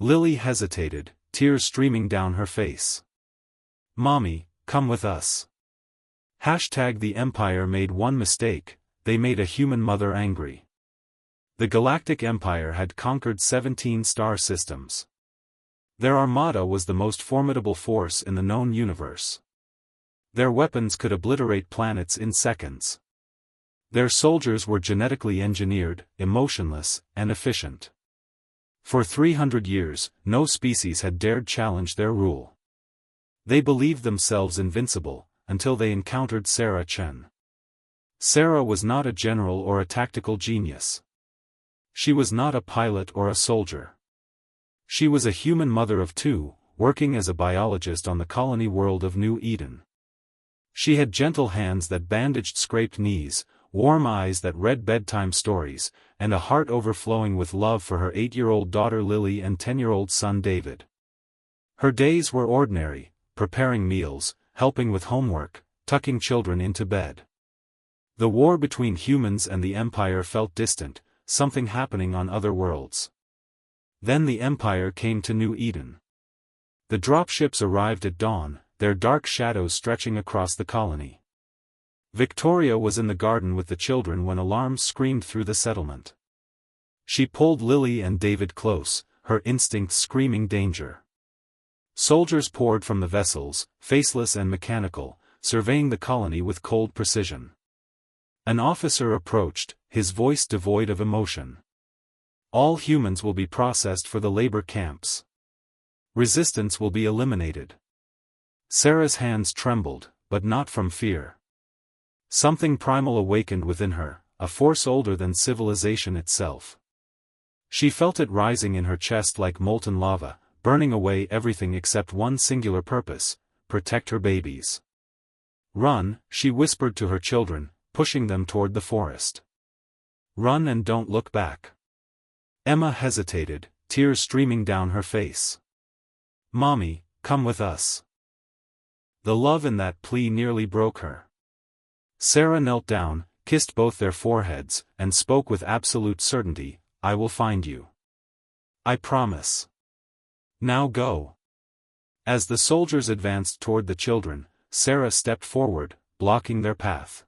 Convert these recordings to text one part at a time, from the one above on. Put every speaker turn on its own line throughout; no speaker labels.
Lily hesitated, tears streaming down her face. "Mommy, come with us." The Empire made one mistake, they made a human mother angry. The Galactic Empire had conquered 17 star systems. Their armada was the most formidable force in the known universe. Their weapons could obliterate planets in seconds. Their soldiers were genetically engineered, emotionless, and efficient. For 300 years, no species had dared challenge their rule. They believed themselves invincible, until they encountered Sarah Chen. Sarah was not a general or a tactical genius. She was not a pilot or a soldier. She was a human mother of two, working as a biologist on the colony world of New Eden. She had gentle hands that bandaged scraped knees, warm eyes that read bedtime stories, and a heart overflowing with love for her 8-year-old daughter Lily and 10-year-old son David. Her days were ordinary, preparing meals, helping with homework, tucking children into bed. The war between humans and the Empire felt distant, something happening on other worlds. Then the Empire came to New Eden. The dropships arrived at dawn, their dark shadows stretching across the colony. Victoria was in the garden with the children when alarms screamed through the settlement. She pulled Lily and David close, her instincts screaming danger. Soldiers poured from the vessels, faceless and mechanical, surveying the colony with cold precision. An officer approached, his voice devoid of emotion. "All humans will be processed for the labor camps. Resistance will be eliminated." Sarah's hands trembled, but not from fear. Something primal awakened within her, a force older than civilization itself. She felt it rising in her chest like molten lava, burning away everything except one singular purpose: protect her babies. "Run," she whispered to her children, pushing them toward the forest. "Run and don't look back." Emma hesitated, tears streaming down her face. "Mommy, come with us." The love in that plea nearly broke her. Sarah knelt down, kissed both their foreheads, and spoke with absolute certainty, "I will find you. I promise. Now go." As the soldiers advanced toward the children, Sarah stepped forward, blocking their path.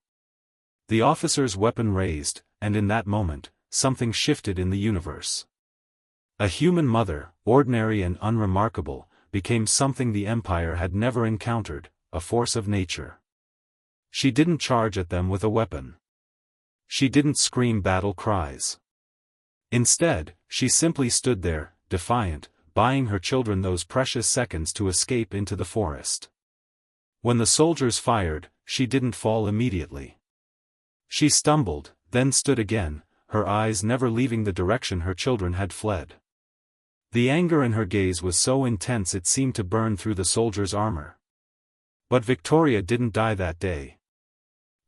The officer's weapon raised, and in that moment, something shifted in the universe. A human mother, ordinary and unremarkable, became something the Empire had never encountered, a force of nature. She didn't charge at them with a weapon. She didn't scream battle cries. Instead, she simply stood there, defiant, buying her children those precious seconds to escape into the forest. When the soldiers fired, she didn't fall immediately. She stumbled, then stood again, her eyes never leaving the direction her children had fled. The anger in her gaze was so intense it seemed to burn through the soldiers' armor. But Victoria didn't die that day.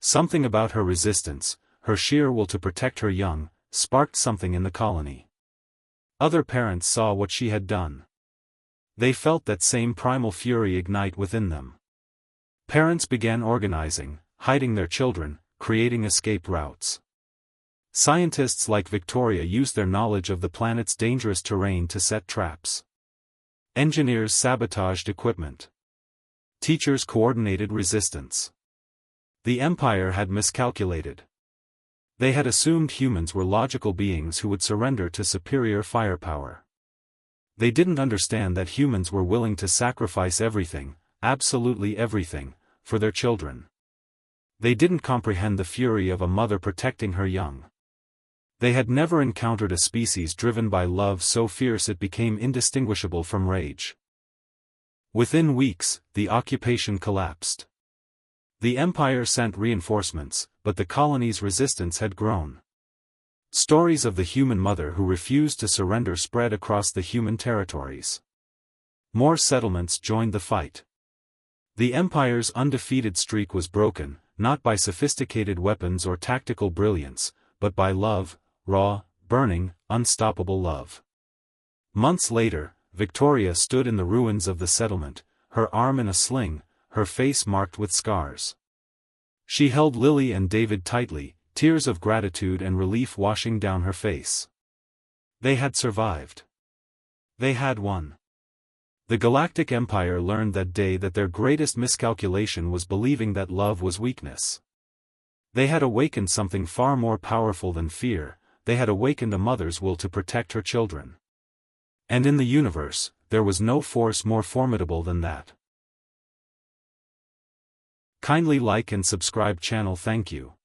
Something about her resistance, her sheer will to protect her young, sparked something in the colony. Other parents saw what she had done. They felt that same primal fury ignite within them. Parents began organizing, hiding their children, creating escape routes. Scientists like Victoria used their knowledge of the planet's dangerous terrain to set traps. Engineers sabotaged equipment. Teachers coordinated resistance. The Empire had miscalculated. They had assumed humans were logical beings who would surrender to superior firepower. They didn't understand that humans were willing to sacrifice everything, absolutely everything, for their children. They didn't comprehend the fury of a mother protecting her young. They had never encountered a species driven by love so fierce it became indistinguishable from rage. Within weeks, the occupation collapsed. The Empire sent reinforcements, but the colony's resistance had grown. Stories of the human mother who refused to surrender spread across the human territories. More settlements joined the fight. The Empire's undefeated streak was broken, not by sophisticated weapons or tactical brilliance, but by love, raw, burning, unstoppable love. Months later, Victoria stood in the ruins of the settlement, her arm in a sling, her face marked with scars. She held Lily and David tightly, tears of gratitude and relief washing down her face. They had survived. They had won. The Galactic Empire learned that day that their greatest miscalculation was believing that love was weakness. They had awakened something far more powerful than fear, they had awakened a mother's will to protect her children. And in the universe, there was no force more formidable than that. Kindly like and subscribe channel. Thank you.